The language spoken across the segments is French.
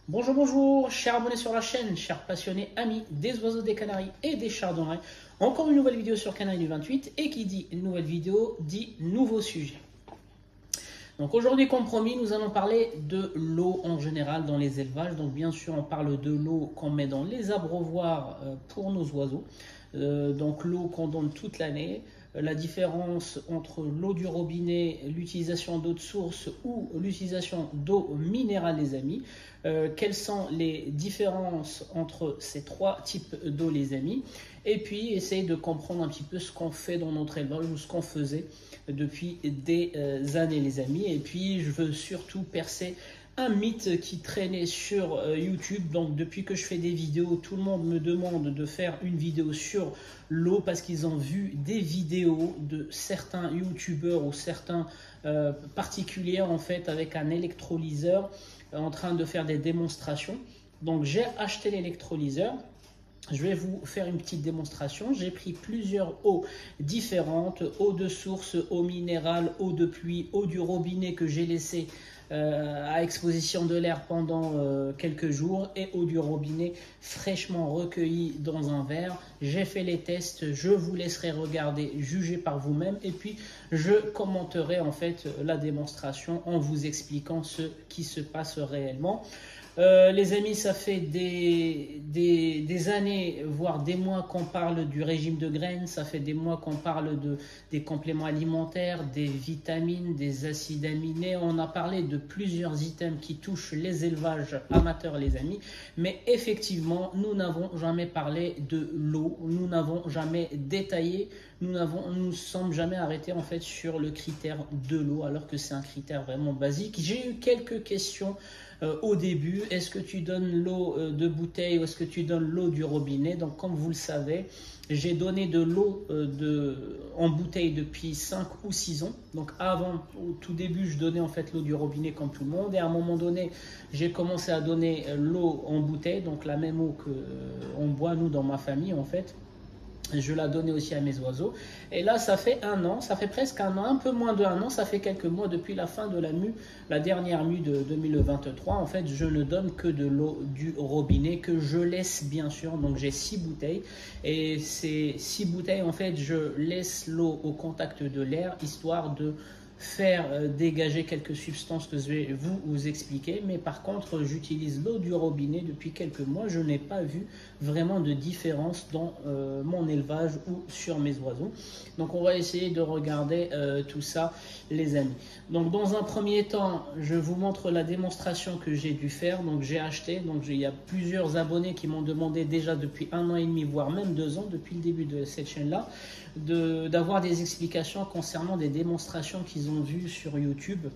Bonjour, bonjour, chers abonnés sur la chaîne, chers passionnés, amis des oiseaux des Canaries et des chardonnerets. Encore une nouvelle vidéo sur Canaries du 28 et qui dit une nouvelle vidéo dit nouveau sujet. Donc aujourd'hui, comme promis, nous allons parler de l'eau en général dans les élevages. Donc bien sûr, on parle de l'eau qu'on met dans les abreuvoirs pour nos oiseaux. Donc l'eau qu'on donne toute l'année. La différence entre l'eau du robinet, l'utilisation d'eau de source ou l'utilisation d'eau minérale, les amis. Quelles sont les différences entre ces trois types d'eau, les amis. Et puis essayer de comprendre un petit peu ce qu'on fait dans notre élevage ou ce qu'on faisait depuis des années, les amis. Et puis je veux surtout percer un mythe qui traînait sur YouTube. Donc depuis que je fais des vidéos, tout le monde me demande de faire une vidéo sur l'eau parce qu'ils ont vu des vidéos de certains youtubeurs ou certains particuliers en fait avec un électrolyseur en train de faire des démonstrations. Donc j'ai acheté l'électrolyseur. Je vais vous faire une petite démonstration. J'ai pris plusieurs eaux différentes, eau de source, eau minérale, eau de pluie, eau du robinet que j'ai laissé à exposition de l'air pendant quelques jours et eau du robinet fraîchement recueillie dans un verre. J'ai fait les tests, je vous laisserai regarder, juger par vous-même et puis je commenterai en fait la démonstration en vous expliquant ce qui se passe réellement. Les amis, ça fait des années, voire des mois qu'on parle du régime de graines, ça fait des mois qu'on parle des compléments alimentaires, des vitamines, des acides aminés. On a parlé de plusieurs items qui touchent les élevages amateurs, les amis. Mais effectivement, nous n'avons jamais parlé de l'eau, nous n'avons jamais détaillé, nous sommes jamais arrêtés en fait sur le critère de l'eau, alors que c'est un critère vraiment basique. J'ai eu quelques questions au début. Est-ce que tu donnes l'eau de bouteille ou est-ce que tu donnes l'eau du robinet? Donc comme vous le savez, j'ai donné de l'eau en bouteille depuis 5 ou 6 ans. Donc avant, au tout début, je donnais en fait l'eau du robinet comme tout le monde. Et à un moment donné, j'ai commencé à donner l'eau en bouteille, donc la même eau qu'on boit nous dans ma famille en fait. Je la donnais aussi à mes oiseaux. Et là, ça fait un an, ça fait presque un an, un peu moins d'un an, ça fait quelques mois depuis la fin de la mue, la dernière mue de 2023. En fait, je ne donne que de l'eau du robinet que je laisse bien sûr. Donc j'ai 6 bouteilles. Et ces 6 bouteilles, en fait, je laisse l'eau au contact de l'air, histoire de faire dégager quelques substances que je vais vous expliquer. Mais par contre, j'utilise l'eau du robinet depuis quelques mois. Je n'ai pas vu vraiment de différence dans mon élevage ou sur mes oiseaux. Donc on va essayer de regarder tout ça, les amis. Donc dans un premier temps, je vous montre la démonstration que j'ai dû faire. Donc j'ai acheté, donc il y a plusieurs abonnés qui m'ont demandé déjà depuis 1 an et demi, voire même 2 ans, depuis le début de cette chaîne-là, d'avoir des explications concernant des démonstrations qu'ils ont vues sur YouTube.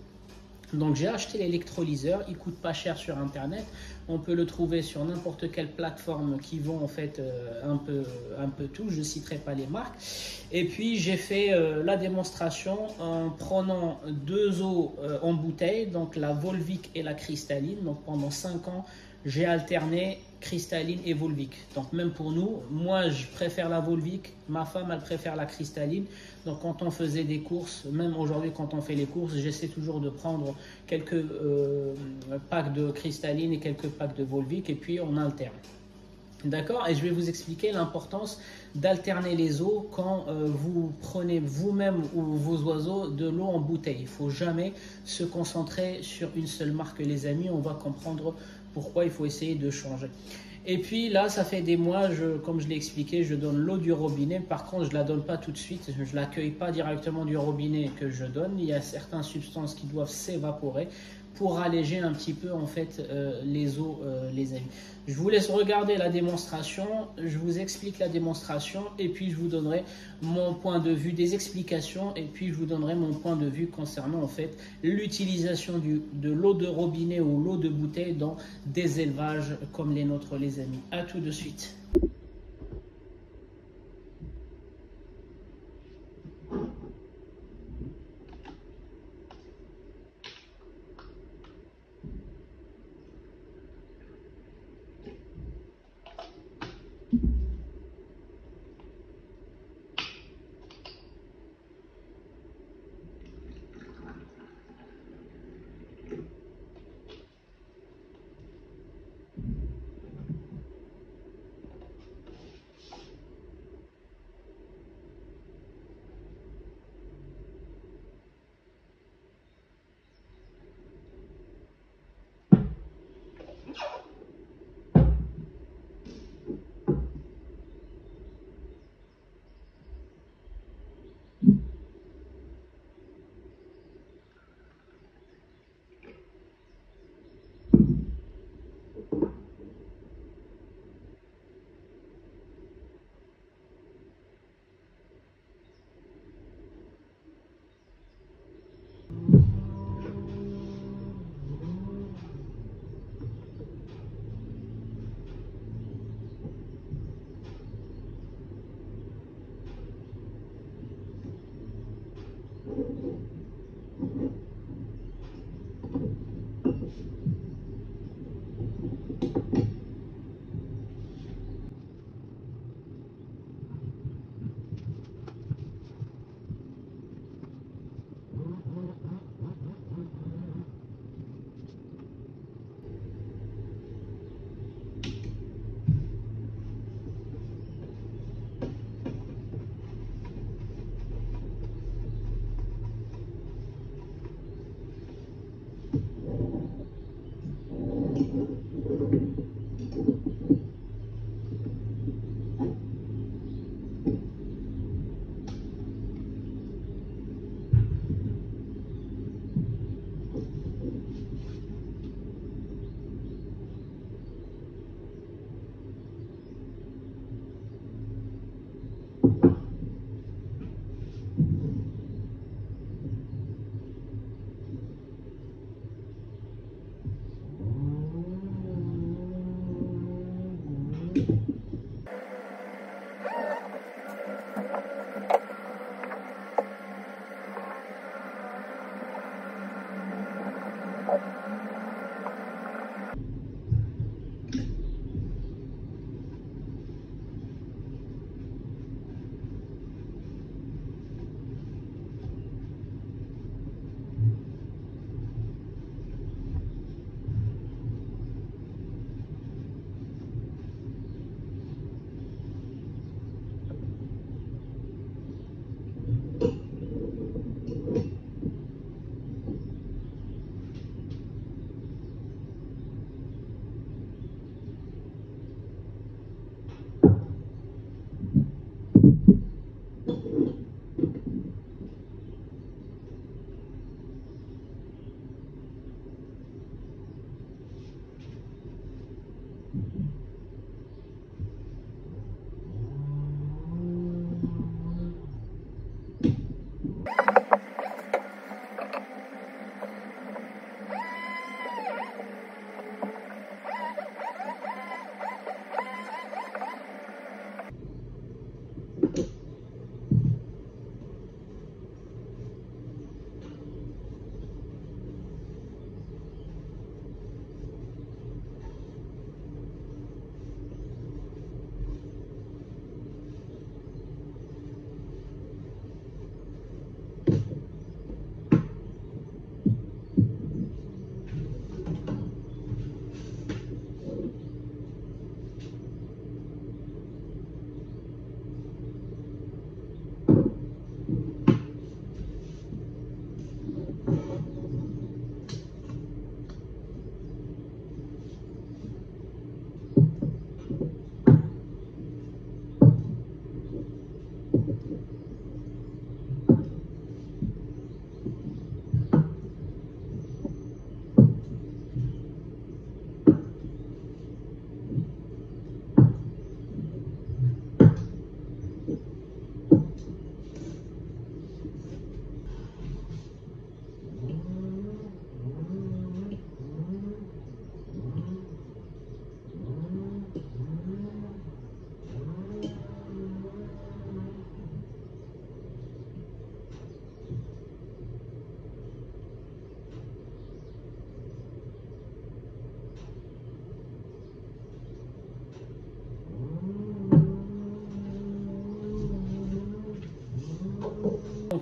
Donc j'ai acheté l'électrolyseur, il coûte pas cher sur internet, on peut le trouver sur n'importe quelle plateforme qui vend en fait un peu tout, je ne citerai pas les marques. Et puis j'ai fait la démonstration en prenant 2 eaux en bouteille, donc la Volvic et la cristalline. Donc pendant 5 ans, j'ai alterné cristalline et Volvic. Donc même pour nous, moi je préfère la Volvic, ma femme elle préfère la cristalline. Donc quand on faisait des courses, même aujourd'hui quand on fait les courses, j'essaie toujours de prendre quelques packs de cristalline et quelques packs de Volvic et puis on alterne. D'accord? Et je vais vous expliquer l'importance d'alterner les eaux quand vous prenez vous-même ou vos oiseaux de l'eau en bouteille. Il ne faut jamais se concentrer sur une seule marque, les amis. On va comprendre pourquoi il faut essayer de changer. Et puis là, ça fait des mois, comme je l'ai expliqué, je donne l'eau du robinet. Par contre, je ne la donne pas tout de suite. Je ne l'accueille pas directement du robinet que je donne. Il y a certaines substances qui doivent s'évaporer pour alléger un petit peu en fait les eaux, les amis. Je vous laisse regarder la démonstration, je vous explique la démonstration et puis je vous donnerai mon point de vue, des explications et puis je vous donnerai mon point de vue concernant en fait l'utilisation de l'eau de robinet ou l'eau de bouteille dans des élevages comme les nôtres, les amis. À tout de suite.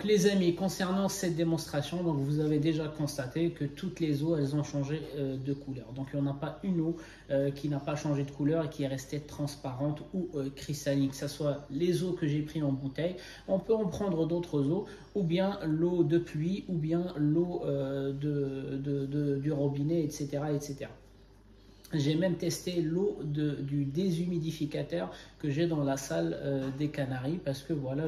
Donc les amis, concernant cette démonstration, donc vous avez déjà constaté que toutes les eaux, elles ont changé de couleur. Donc il n'y en a pas une eau qui n'a pas changé de couleur et qui est restée transparente ou cristalline, que ce soit les eaux que j'ai pris en bouteille, on peut en prendre d'autres eaux, ou bien l'eau de pluie, ou bien l'eau du robinet, etc., etc. J'ai même testé l'eau du déshumidificateur que j'ai dans la salle des Canaries parce que voilà,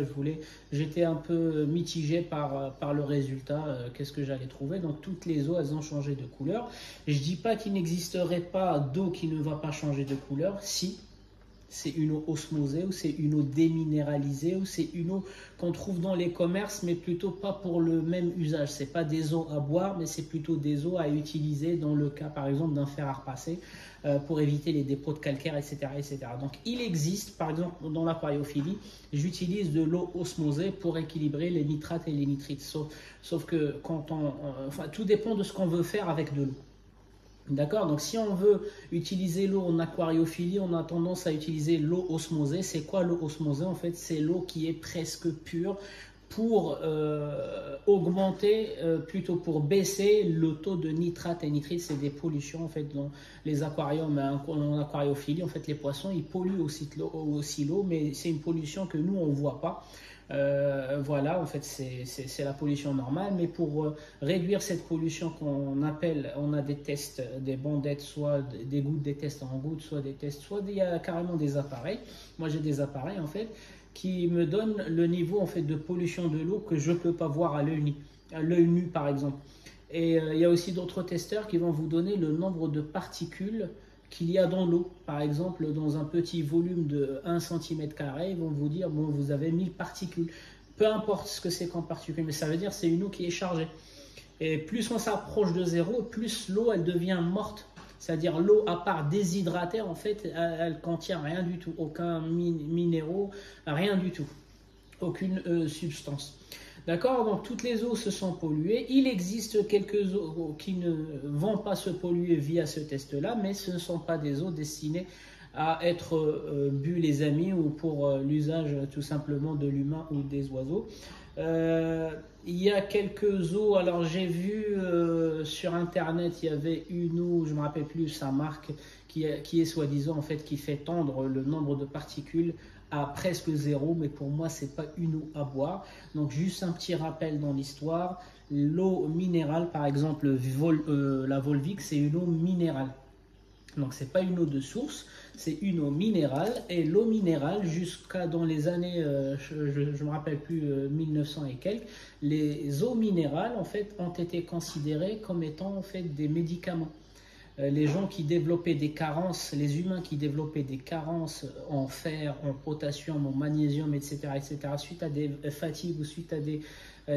j'étais un peu mitigé par le résultat, qu'est-ce que j'allais trouver. Donc toutes les eaux, elles ont changé de couleur. Je dis pas qu'il n'existerait pas d'eau qui ne va pas changer de couleur, si. C'est une eau osmosée ou c'est une eau déminéralisée ou c'est une eau qu'on trouve dans les commerces mais plutôt pas pour le même usage. C'est pas des eaux à boire mais c'est plutôt des eaux à utiliser dans le cas par exemple d'un fer à repasser pour éviter les dépôts de calcaire, etc., etc. Donc il existe par exemple dans l'aquariophilie, j'utilise de l'eau osmosée pour équilibrer les nitrates et les nitrites. Sauf que quand enfin, tout dépend de ce qu'on veut faire avec de l'eau. D'accord, donc si on veut utiliser l'eau en aquariophilie, on a tendance à utiliser l'eau osmosée. C'est quoi l'eau osmosée? En fait, c'est l'eau qui est presque pure pour augmenter, plutôt pour baisser le taux de nitrate et nitrite. C'est des pollutions en fait dans les aquariums. En aquariophilie, en fait, les poissons, ils polluent aussi l'eau, mais c'est une pollution que nous, on ne voit pas. Voilà, en fait, c'est la pollution normale, mais pour réduire cette pollution qu'on appelle, on a des tests, des bandettes, soit des gouttes, des tests en gouttes, soit des tests, soit il y a carrément des appareils. Moi, j'ai des appareils en fait qui me donnent le niveau en fait de pollution de l'eau que je ne peux pas voir à l'œil nu par exemple. Et il y a aussi d'autres testeurs qui vont vous donner le nombre de particules qu'il y a dans l'eau. Par exemple, dans un petit volume de 1 cm², ils vont vous dire, bon, vous avez 1000 particules. Peu importe ce que c'est qu'en particules, mais ça veut dire que c'est une eau qui est chargée. Et plus on s'approche de zéro, plus l'eau, elle devient morte. C'est-à-dire l'eau, à part déshydratée, en fait, elle contient rien du tout. Aucun minéraux, rien du tout. Aucune substance. D'accord, donc toutes les eaux se sont polluées. Il existe quelques eaux qui ne vont pas se polluer via ce test-là, mais ce ne sont pas des eaux destinées à être bues, les amis, ou pour l'usage tout simplement de l'humain ou des oiseaux. Il y a quelques eaux, alors j'ai vu sur internet, il y avait une eau, je ne me rappelle plus sa marque, qui est soi-disant en fait qui fait tendre le nombre de particules à presque zéro, mais pour moi c'est pas une eau à boire. Donc juste un petit rappel dans l'histoire, l'eau minérale par exemple, la Volvic, c'est une eau minérale. Donc c'est pas une eau de source, c'est une eau minérale. Et l'eau minérale, jusqu'à dans les années, je me rappelle plus, 1900 et quelques, les eaux minérales en fait ont été considérées comme étant en fait des médicaments. Les gens qui développaient des carences, les humains qui développaient des carences en fer, en potassium, en magnésium, etc., suite à des fatigues ou suite à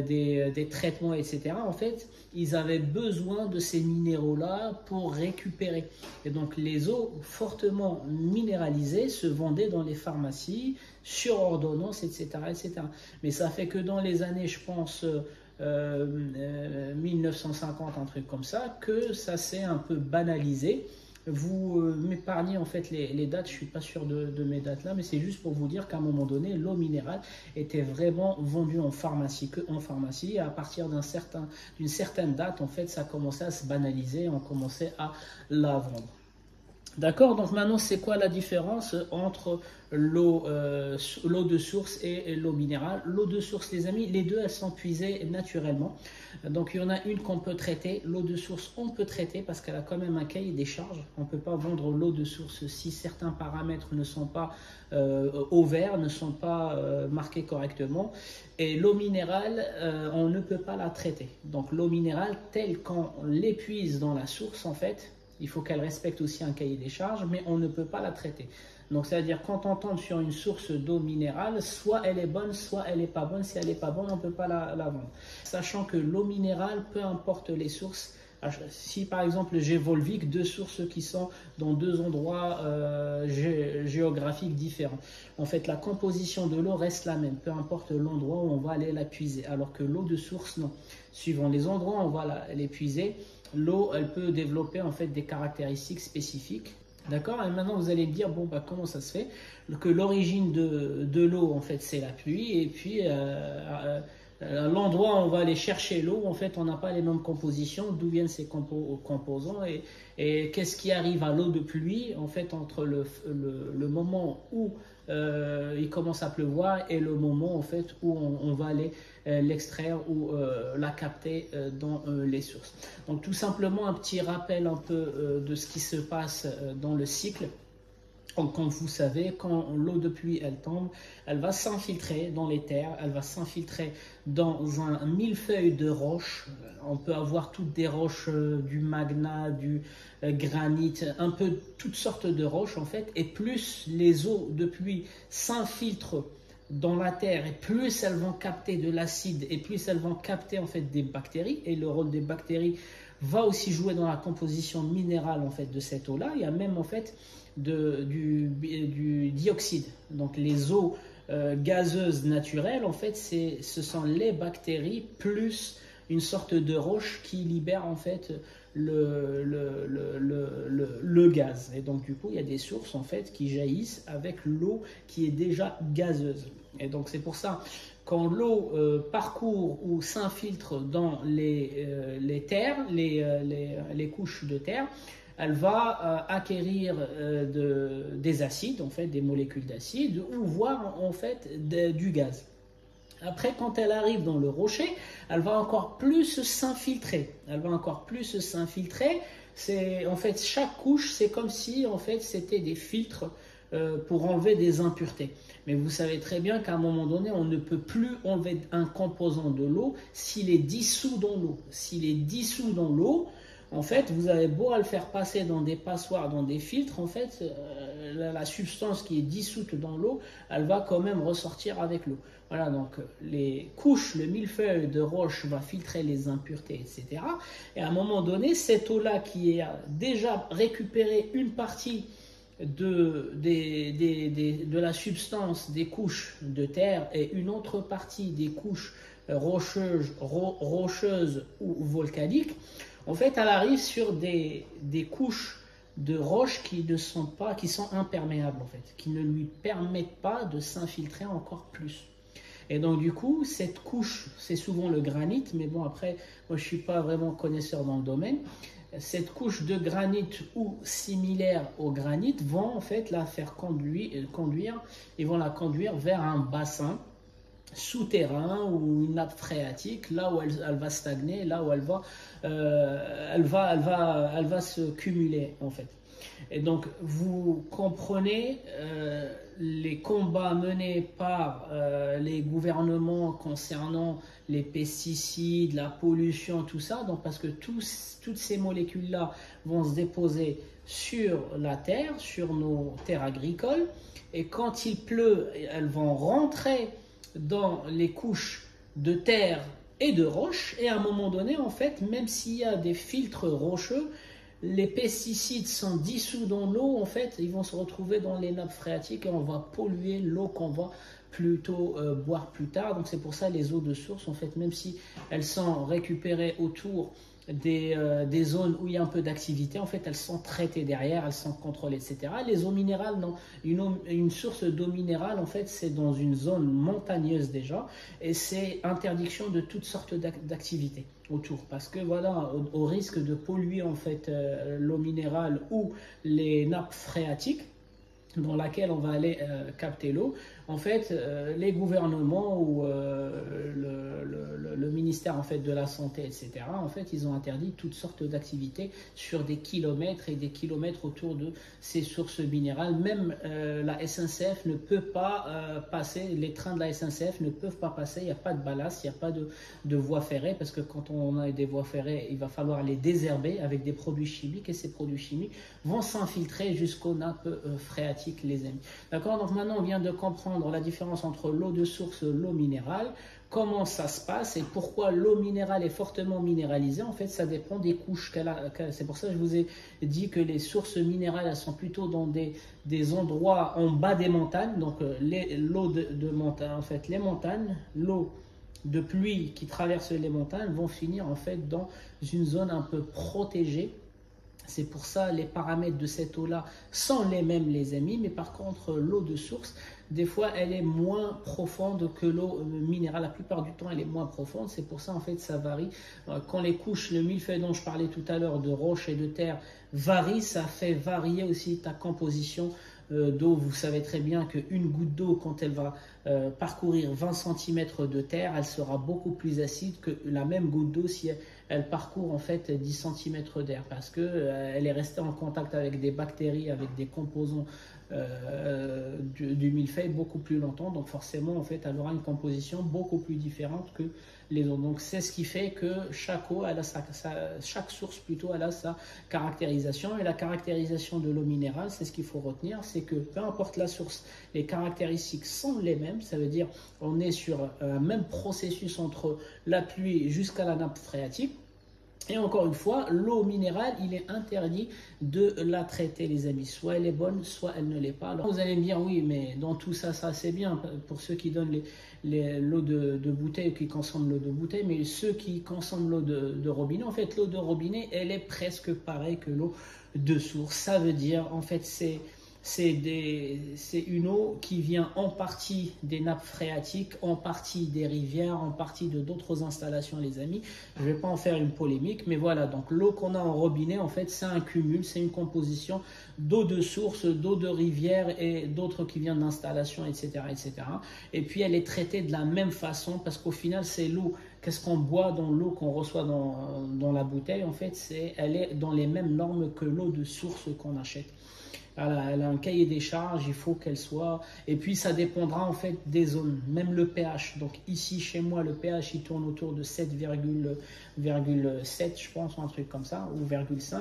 des traitements, etc., en fait, ils avaient besoin de ces minéraux-là pour récupérer. Et donc, les eaux fortement minéralisées se vendaient dans les pharmacies, sur ordonnance, etc., etc. Mais ça fait que dans les années, je pense, 1950, un truc comme ça, que ça s'est un peu banalisé. Vous m'épargnez en fait les dates, je suis pas sûr de mes dates là, mais c'est juste pour vous dire qu'à un moment donné, l'eau minérale était vraiment vendue en pharmacie, et à partir d'une certaine date, en fait, ça commençait à se banaliser, on commençait à la vendre. D'accord, donc maintenant c'est quoi la différence entre l'eau de source et l'eau minérale? L'eau de source, les amis, les deux elles sont puisées naturellement. Donc il y en a une qu'on peut traiter, l'eau de source on peut traiter parce qu'elle a quand même un cahier des charges. On ne peut pas vendre l'eau de source si certains paramètres ne sont pas au vert, ne sont pas marqués correctement. Et l'eau minérale, on ne peut pas la traiter. Donc l'eau minérale telle qu'on l'épuise dans la source en fait, il faut qu'elle respecte aussi un cahier des charges, mais on ne peut pas la traiter. Donc, c'est-à-dire, quand on tombe sur une source d'eau minérale, soit elle est bonne, soit elle n'est pas bonne. Si elle n'est pas bonne, on ne peut pas la vendre. Sachant que l'eau minérale, peu importe les sources, si par exemple j'ai Volvic, deux sources qui sont dans deux endroits géographiques différents, en fait la composition de l'eau reste la même, peu importe l'endroit où on va aller la puiser, alors que l'eau de source non. Suivant les endroits où on va l'épuiser, l'eau elle peut développer en fait des caractéristiques spécifiques. D'accord? Et maintenant vous allez me dire, bon bah comment ça se fait que l'origine de l'eau en fait c'est la pluie, et puis l'endroit où on va aller chercher l'eau, en fait, on n'a pas les mêmes compositions, d'où viennent ces composants et qu'est-ce qui arrive à l'eau de pluie, en fait, entre le moment où il commence à pleuvoir et le moment, en fait, où on va aller l'extraire ou la capter dans les sources. Donc, tout simplement, un petit rappel un peu de ce qui se passe dans le cycle. Comme vous savez, quand l'eau de pluie elle tombe, elle va s'infiltrer dans les terres, elle va s'infiltrer dans un millefeuille de roches. On peut avoir toutes des roches, du magma, du granit, un peu toutes sortes de roches en fait. Et plus les eaux de pluie s'infiltrent dans la terre, et plus elles vont capter de l'acide, et plus elles vont capter en fait des bactéries. Et le rôle des bactéries va aussi jouer dans la composition minérale en fait de cette eau-là. Il y a même en fait du dioxyde. Donc les eaux gazeuses naturelles, en fait, ce sont les bactéries plus une sorte de roche qui libère en fait le gaz. Et donc du coup, il y a des sources en fait qui jaillissent avec l'eau qui est déjà gazeuse. Et donc c'est pour ça, quand l'eau parcourt ou s'infiltre dans les terres, les couches de terre, elle va acquérir des acides, en fait, des molécules d'acide, ou voire en fait du gaz. Après, quand elle arrive dans le rocher, elle va encore plus s'infiltrer. Elle va encore plus s'infiltrer. En fait, chaque couche, c'est comme si en fait c'était des filtres pour enlever des impuretés. Mais vous savez très bien qu'à un moment donné, on ne peut plus enlever un composant de l'eau s'il est dissous dans l'eau. S'il est dissous dans l'eau, en fait, vous avez beau à le faire passer dans des passoires, dans des filtres, en fait, la substance qui est dissoute dans l'eau, elle va quand même ressortir avec l'eau. Voilà, donc les couches, le millefeuille de roche va filtrer les impuretés, etc. Et à un moment donné, cette eau-là qui a déjà récupéré une partie de la substance des couches de terre et une autre partie des couches rocheuses ou volcaniques, en fait, elle arrive sur des couches de roches qui sont imperméables, en fait, qui ne lui permettent pas de s'infiltrer encore plus. Et donc, du coup, cette couche, c'est souvent le granit, mais bon, après, moi, je ne suis pas vraiment connaisseur dans le domaine. Cette couche de granit ou similaire au granit vont, en fait, la faire conduire, ils vont la conduire vers un bassin souterrain ou une nappe phréatique, là où elle va stagner, là où elle va se cumuler en fait. Et donc vous comprenez les combats menés par les gouvernements concernant les pesticides, la pollution, tout ça, donc parce que toutes ces molécules-là vont se déposer sur la terre, sur nos terres agricoles, et quand il pleut, elles vont rentrer dans les couches de terre et de roches, et à un moment donné, en fait, même s'il y a des filtres rocheux, les pesticides sont dissous dans l'eau, en fait, ils vont se retrouver dans les nappes phréatiques et on va polluer l'eau qu'on va plutôt boire plus tard. Donc c'est pour ça les eaux de source, en fait, même si elles sont récupérées autour des zones où il y a un peu d'activité, en fait, elles sont traitées derrière, elles sont contrôlées, etc. Les eaux minérales, non. Une source d'eau minérale, en fait, c'est dans une zone montagneuse déjà, et c'est interdiction de toutes sortes d'activités autour, parce que voilà, au risque de polluer en fait l'eau minérale ou les nappes phréatiques dans laquelle on va aller capter l'eau. En fait, les gouvernements ou le ministère en fait de la santé, etc. En fait, ils ont interdit toutes sortes d'activités sur des kilomètres et des kilomètres autour de ces sources minérales. Même la SNCF ne peut pas passer, les trains de la SNCF ne peuvent pas passer. Il n'y a pas de ballast, il n'y a pas de voie ferrée, parce que quand on a des voies ferrées, il va falloir les désherber avec des produits chimiques, et ces produits chimiques vont s'infiltrer jusqu'aux nappes phréatiques, les amis. D'accord? Donc maintenant, on vient de comprendre la différence entre l'eau de source et l'eau minérale, comment ça se passe et pourquoi l'eau minérale est fortement minéralisée. En fait, ça dépend des couches qu'elle a. C'est pour ça que je vous ai dit que les sources minérales, elles sont plutôt dans des endroits en bas des montagnes. Donc l'eau de montagne, en fait, les montagnes, l'eau de pluie qui traverse les montagnes vont finir en fait dans une zone un peu protégée. C'est pour ça les paramètres de cette eau-là sont les mêmes, les amis, mais par contre l'eau de source, des fois elle est moins profonde que l'eau minérale. La plupart du temps elle est moins profonde, c'est pour ça en fait ça varie. Quand les couches, le millefeuille dont je parlais tout à l'heure de roche et de terre varient, ça fait varier aussi ta composition d'eau. Vous savez très bien qu'une goutte d'eau, quand elle va parcourir 20 cm de terre, elle sera beaucoup plus acide que la même goutte d'eau si elle parcourt en fait 10 cm d'air, parce que elle est restée en contact avec des bactéries, avec des composants du millefeuille beaucoup plus longtemps, donc forcément en fait elle aura une composition beaucoup plus différente que les autres. Donc c'est ce qui fait que chaque eau, elle a chaque source plutôt, elle a sa caractérisation, et la caractérisation de l'eau minérale, c'est ce qu'il faut retenir, c'est que peu importe la source, les caractéristiques sont les mêmes. Ça veut dire on est sur un même processus entre la pluie jusqu'à la nappe phréatique. Et encore une fois, l'eau minérale, il est interdit de la traiter, les amis. Soit elle est bonne, soit elle ne l'est pas. Alors vous allez me dire, oui, mais dans tout ça, ça c'est bien pour ceux qui donnent l'eau de bouteille ou qui consomment l'eau de bouteille, mais ceux qui consomment l'eau de robinet, en fait, l'eau de robinet, elle est presque pareille que l'eau de source. Ça veut dire, en fait, c'est une eau qui vient en partie des nappes phréatiques, en partie des rivières, en partie de d'autres installations, les amis. Je ne vais pas en faire une polémique, mais voilà, donc l'eau qu'on a en robinet, en fait, c'est un cumul, c'est une composition d'eau de source, d'eau de rivière et d'autres qui viennent d'installations, etc., etc. Et puis, elle est traitée de la même façon, parce qu'au final, c'est l'eau. Qu'est-ce qu'on boit dans l'eau qu'on reçoit dans la bouteille? En fait, elle est dans les mêmes normes que l'eau de source qu'on achète. Elle a un cahier des charges, il faut qu'elle soit... Et puis ça dépendra en fait des zones, même le pH. Donc ici chez moi, le pH il tourne autour de 7,7 je pense, ou un truc comme ça, ou 0,5.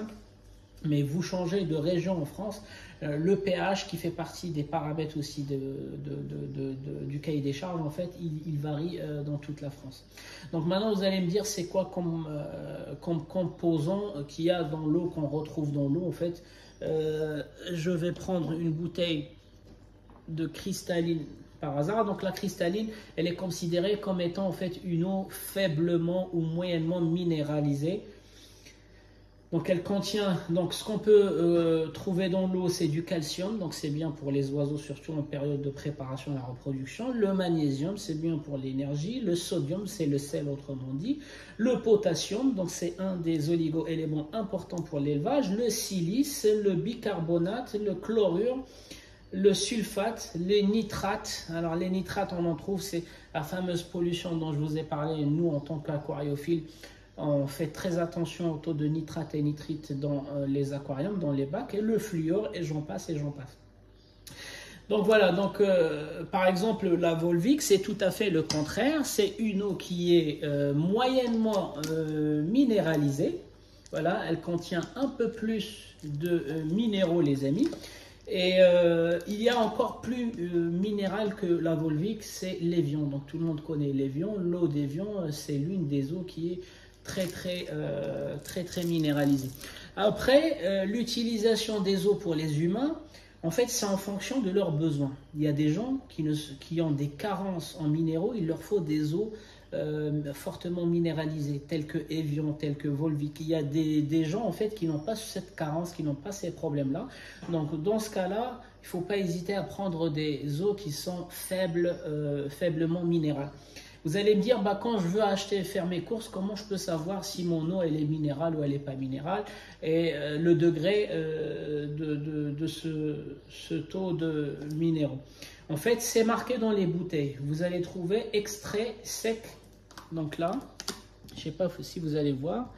Mais vous changez de région en France, le pH qui fait partie des paramètres aussi du cahier des charges, en fait, il varie dans toute la France. Donc maintenant, vous allez me dire, c'est quoi comme composant qu'il y a dans l'eau, qu'on retrouve dans l'eau, en fait. Je vais prendre une bouteille de cristalline par hasard. Donc la cristalline, elle est considérée comme étant en fait une eau faiblement ou moyennement minéralisée. Donc elle contient, donc ce qu'on peut trouver dans l'eau, c'est du calcium, donc c'est bien pour les oiseaux, surtout en période de préparation à la reproduction. Le magnésium, c'est bien pour l'énergie. Le sodium, c'est le sel autrement dit. Le potassium, donc c'est un des oligo-éléments importants pour l'élevage. Le silice, le bicarbonate, le chlorure, le sulfate, les nitrates. Alors les nitrates, on en trouve, c'est la fameuse pollution dont je vous ai parlé. Nous, en tant qu'aquariophiles, on fait très attention au taux de nitrate et nitrite dans les aquariums, dans les bacs, et le fluor, et j'en passe et j'en passe. Donc voilà, donc par exemple la Volvic, c'est tout à fait le contraire. C'est une eau qui est moyennement minéralisée. Voilà, elle contient un peu plus de minéraux, les amis. Et il y a encore plus minéral que la Volvic, c'est l'Evian. Donc tout le monde connaît l'Evian. L'eau d'Evian, c'est l'une des eaux qui est très minéralisée. Après, l'utilisation des eaux pour les humains, en fait, c'est en fonction de leurs besoins. Il y a des gens qui ont des carences en minéraux, il leur faut des eaux fortement minéralisées, telles que Evian, telles que Volvic. Il y a des gens en fait qui n'ont pas cette carence, qui n'ont pas ces problèmes-là. Donc dans ce cas-là, il ne faut pas hésiter à prendre des eaux qui sont faiblement minérales. Vous allez me dire, bah, quand je veux faire mes courses, comment je peux savoir si mon eau elle est minérale ou elle n'est pas minérale, et le degré de ce taux de minéraux. En fait, c'est marqué dans les bouteilles. Vous allez trouver extrait sec. Donc là, je ne sais pas si vous allez voir,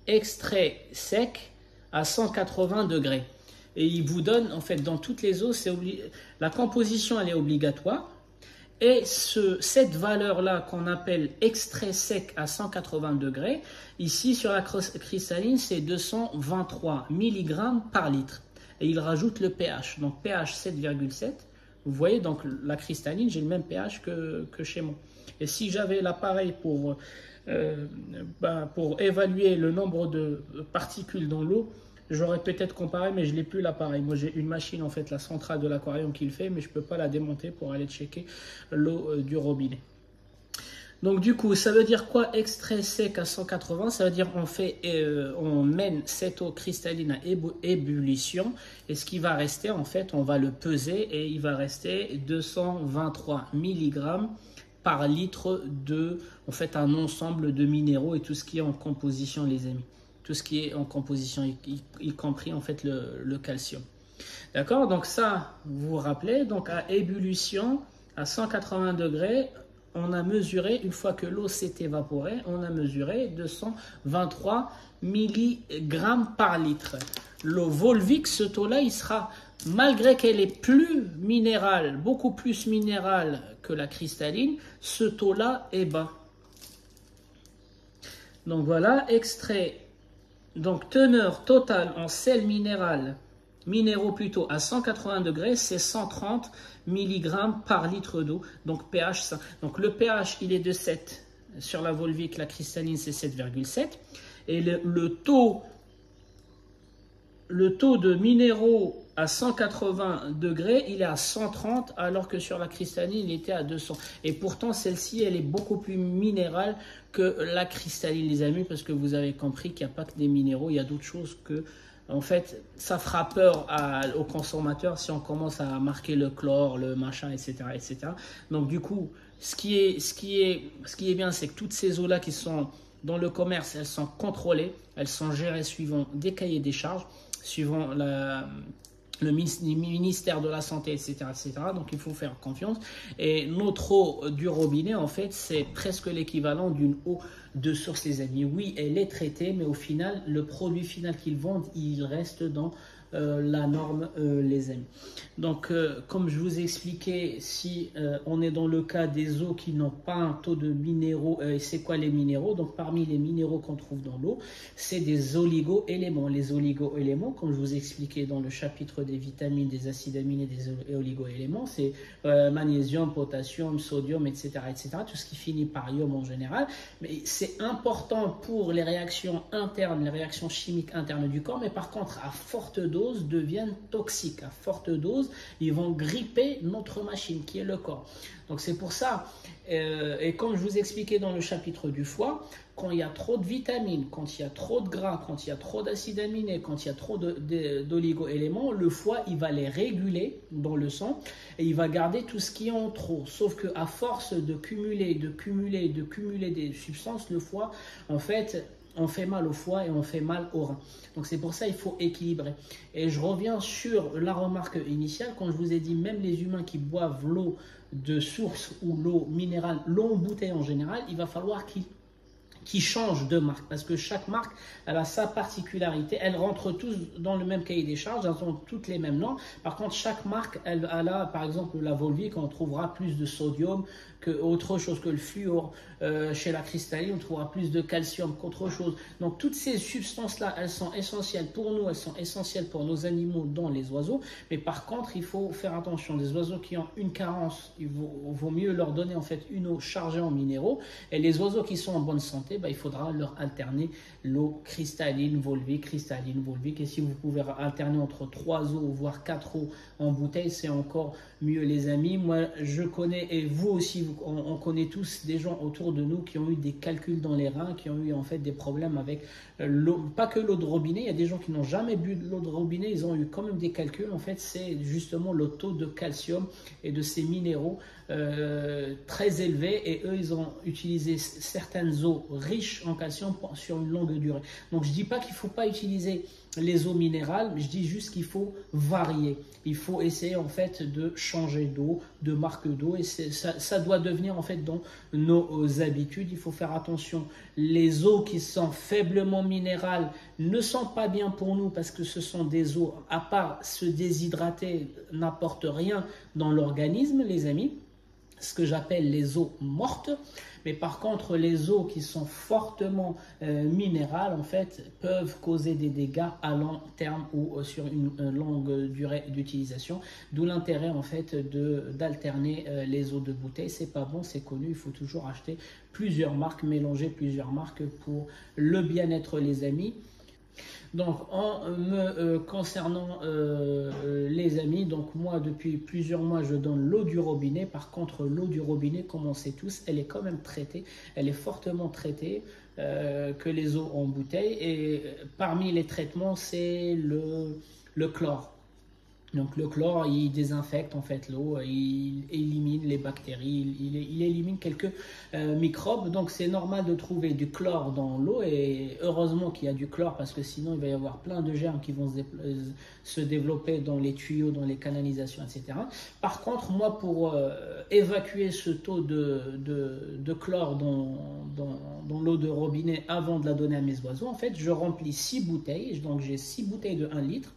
extrait sec à 180 degrés. Et il vous donne, en fait, dans toutes les eaux, la composition elle est obligatoire. Et cette valeur-là qu'on appelle extrait sec à 180 degrés, ici sur la cristalline, c'est 223 mg par litre. Et il rajoute le pH, donc pH 7,7. Vous voyez, donc la cristalline, j'ai le même pH que chez moi. Et si j'avais l'appareil pour évaluer le nombre de particules dans l'eau, j'aurais peut-être comparé, mais je n'ai plus l'appareil. Moi, j'ai une machine, en fait, la centrale de l'aquarium qui le fait, mais je ne peux pas la démonter pour aller checker l'eau du robinet. Donc du coup, ça veut dire quoi extrait sec à 180? Ça veut dire on mène cette eau cristalline à ébullition et ce qui va rester, en fait, on va le peser et il va rester 223 mg par litre de, en fait, un ensemble de minéraux et tout ce qui est en composition, les amis. Tout ce qui est en composition, y compris en fait le calcium. D'accord? Donc ça, vous vous rappelez, donc à ébullition, à 180 degrés, on a mesuré, une fois que l'eau s'est évaporée, on a mesuré 223 mg par litre. L'eau volvique, ce taux-là, il sera, malgré qu'elle est plus minérale, beaucoup plus minérale que la cristalline, ce taux-là est bas. Donc voilà, extrait, donc teneur totale en sel minéraux plutôt à 180 degrés, c'est 130 mg par litre d'eau, donc pH 5. Donc le pH, il est de 7 sur la volvique, la cristalline c'est 7,7 et le taux de minéraux à 180 degrés, il est à 130 alors que sur la cristalline, il était à 200. Et pourtant, celle-ci, elle est beaucoup plus minérale que la cristalline, les amis, parce que vous avez compris qu'il n'y a pas que des minéraux, il y a d'autres choses que... En fait, ça fera peur aux consommateurs si on commence à marquer le chlore, le machin, etc., etc. Donc du coup, ce qui est bien, c'est que toutes ces eaux-là qui sont dans le commerce, elles sont contrôlées, elles sont gérées suivant des cahiers des charges, suivant le ministère de la Santé, etc., etc. Donc, il faut faire confiance. Et notre eau du robinet, en fait, c'est presque l'équivalent d'une eau de source, les amis. Oui, elle est traitée, mais au final, le produit final qu'ils vendent, il reste dans la norme, les amis. Donc, comme je vous ai expliqué, si on est dans le cas des eaux qui n'ont pas un taux de minéraux, c'est quoi les minéraux? Donc, parmi les minéraux qu'on trouve dans l'eau, c'est des oligo-éléments. Les oligo-éléments, comme je vous ai expliqué dans le chapitre des vitamines, des acides aminés, des oligo-éléments, c'est magnésium, potassium, sodium, etc., etc., tout ce qui finit par ion en général. Mais c'est important pour les réactions internes, les réactions chimiques internes du corps, mais par contre, à forte dose, deviennent toxiques. À forte dose, ils vont gripper notre machine qui est le corps. Donc c'est pour ça, et comme je vous expliquais dans le chapitre du foie, quand il y a trop de vitamines, quand il y a trop de gras, quand il y a trop d'acides aminés, quand il y a trop d'oligo-éléments, le foie, il va les réguler dans le sang et il va garder tout ce qui est en trop. Sauf qu'à force de cumuler des substances, le foie, en fait, on fait mal au foie et on fait mal au rein. Donc c'est pour ça qu'il faut équilibrer. Et je reviens sur la remarque initiale, quand je vous ai dit, même les humains qui boivent l'eau de source ou l'eau minérale, l'eau en bouteille en général, il va falloir qui change de marque, parce que chaque marque, elle a sa particularité, elles rentrent tous dans le même cahier des charges, elles ont toutes les mêmes normes. Par contre, chaque marque, elle a, par exemple, la Volvic, on trouvera plus de sodium autre chose que le fluor. Chez la cristalline, on trouvera plus de calcium qu'autre chose. Donc toutes ces substances-là, elles sont essentielles pour nous, elles sont essentielles pour nos animaux, dont les oiseaux. Mais par contre, il faut faire attention. Des oiseaux qui ont une carence, il vaut mieux leur donner en fait une eau chargée en minéraux. Et les oiseaux qui sont en bonne santé, il faudra leur alterner l'eau cristalline, volvique, cristalline, volvique. Et si vous pouvez alterner entre 3 eaux, voire 4 eaux en bouteille, c'est encore mieux, les amis. Moi, je connais, et vous aussi, on connaît tous des gens autour de nous qui ont eu des calculs dans les reins, qui ont eu en fait des problèmes avec l'eau, pas que l'eau de robinet. Il y a des gens qui n'ont jamais bu de l'eau de robinet, ils ont eu quand même des calculs. En fait, c'est justement le taux de calcium et de ces minéraux très élevé, et eux ils ont utilisé certaines eaux riches en calcium sur une longue durée. Donc je dis pas qu'il ne faut pas utiliser les eaux minérales, je dis juste qu'il faut varier, il faut essayer en fait de changer d'eau, de marque d'eau, et ça doit devenir en fait dans nos habitudes. Il faut faire attention, les eaux qui sont faiblement minérales ne sont pas bien pour nous, parce que ce sont des eaux, à part se déshydrater, n'apportent rien dans l'organisme, les amis, ce que j'appelle les eaux mortes. Mais par contre, les eaux qui sont fortement minérales, en fait, peuvent causer des dégâts à long terme ou sur une longue durée d'utilisation. D'où l'intérêt, en fait, d'alterner les eaux de bouteille. C'est pas bon, c'est connu. Il faut toujours acheter plusieurs marques, mélanger plusieurs marques pour le bien-être, les amis. Donc, concernant les amis, donc moi depuis plusieurs mois je donne l'eau du robinet. Par contre, l'eau du robinet, comme on sait tous, elle est quand même traitée, elle est fortement traitée que les eaux en bouteille. Et parmi les traitements, c'est le chlore. Donc le chlore, il désinfecte en fait l'eau, il élimine les bactéries, il élimine quelques microbes. Donc c'est normal de trouver du chlore dans l'eau, et heureusement qu'il y a du chlore, parce que sinon il va y avoir plein de germes qui vont se développer dans les tuyaux, dans les canalisations, etc. Par contre, moi, pour évacuer ce taux de chlore dans l'eau de robinet avant de la donner à mes oiseaux, en fait je remplis 6 bouteilles. Donc j'ai 6 bouteilles de 1 litre.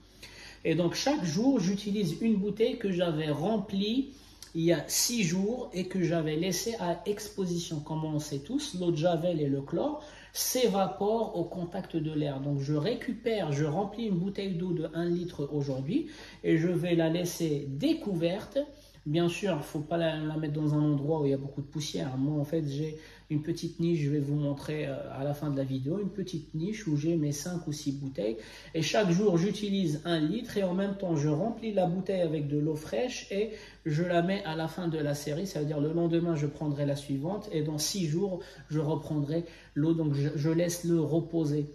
Et donc chaque jour, j'utilise une bouteille que j'avais remplie il y a 6 jours et que j'avais laissée à exposition. Comme on sait tous, l'eau de javel et le chlore s'évaporent au contact de l'air. Donc je remplis une bouteille d'eau de 1 litre aujourd'hui et je vais la laisser découverte. Bien sûr, il ne faut pas la mettre dans un endroit où il y a beaucoup de poussière. Moi, en fait, j'ai une petite niche, je vais vous montrer à la fin de la vidéo, une petite niche où j'ai mes 5 ou 6 bouteilles. Et chaque jour, j'utilise 1 litre et en même temps, je remplis la bouteille avec de l'eau fraîche et je la mets à la fin de la série. Ça veut dire le lendemain, je prendrai la suivante et dans 6 jours, je reprendrai l'eau. Donc, je laisse le reposer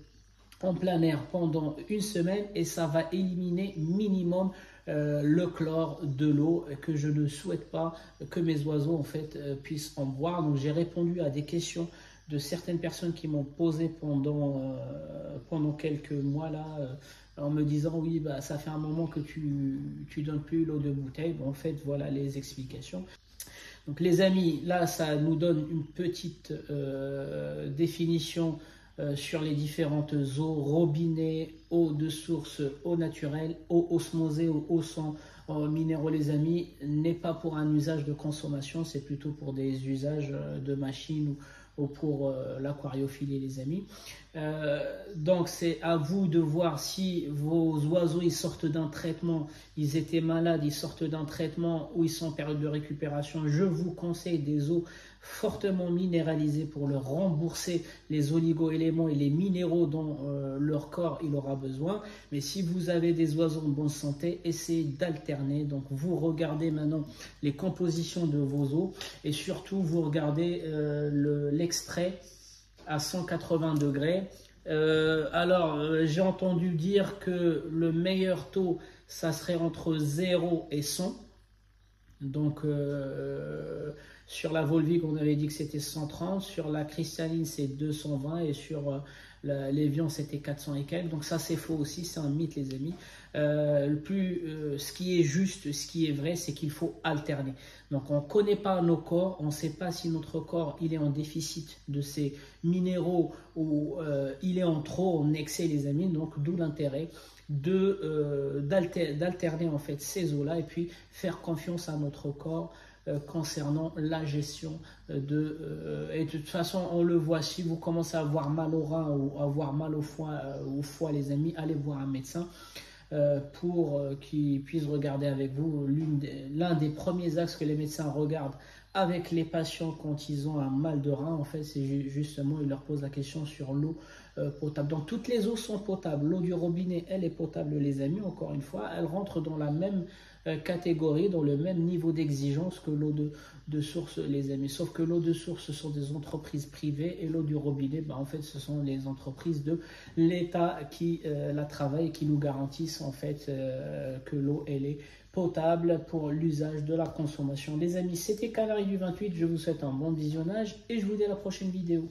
en plein air pendant une semaine et ça va éliminer minimum le chlore de l'eau que je ne souhaite pas que mes oiseaux en fait puissent en boire. Donc j'ai répondu à des questions de certaines personnes qui m'ont posé pendant quelques mois là en me disant oui, bah ça fait un moment que tu donnes plus l'eau de bouteille. Bon, en fait voilà les explications. Donc les amis, là ça nous donne une petite définition sur les différentes eaux: robinet, eau de source, eau naturelle, eau osmosée ou eau sans minéraux. Les amis, n'est pas pour un usage de consommation, c'est plutôt pour des usages de machines ou pour l'aquariophilie, les amis. Donc c'est à vous de voir si vos oiseaux ils sortent d'un traitement, ils étaient malades, ils sortent d'un traitement ou ils sont en période de récupération. Je vous conseille des eaux fortement minéralisées pour leur rembourser les oligo-éléments et les minéraux dont leur corps il aura besoin. Mais si vous avez des oiseaux en bonne santé, essayez d'alterner. Donc vous regardez maintenant les compositions de vos eaux et surtout vous regardez l'extrait à 180 degrés. J'ai entendu dire que le meilleur taux, ça serait entre 0 et 100. Donc, sur la Volvic, on avait dit que c'était 130. Sur la cristalline, c'est 220. Et sur l'Evian, c'était 400 et quelques. Donc, ça, c'est faux aussi. C'est un mythe, les amis. Ce qui est juste, ce qui est vrai, c'est qu'il faut alterner. Donc, on ne connaît pas nos corps. On ne sait pas si notre corps il est en déficit de ces minéraux ou il est en trop, en excès, les amis. Donc, d'où l'intérêt d'alterner en fait ces eaux-là et puis faire confiance à notre corps concernant la gestion et de toute façon on le voit, si vous commencez à avoir mal au rein ou à avoir mal au foie, les amis, allez voir un médecin pour qu'il puisse regarder avec vous. L'un des premiers axes que les médecins regardent avec les patients quand ils ont un mal de rein, en fait, c'est justement, ils leur posent la question sur l'eau potable. Donc toutes les eaux sont potables. L'eau du robinet, elle est potable, les amis. Encore une fois, elle rentre dans la même catégorie, dans le même niveau d'exigence que l'eau de source, les amis. Sauf que l'eau de source, ce sont des entreprises privées et l'eau du robinet, en fait, ce sont les entreprises de l'État qui la travaillent et qui nous garantissent en fait que l'eau, elle est potable pour l'usage de la consommation. Les amis, c'était Canari du 28. Je vous souhaite un bon visionnage et je vous dis à la prochaine vidéo.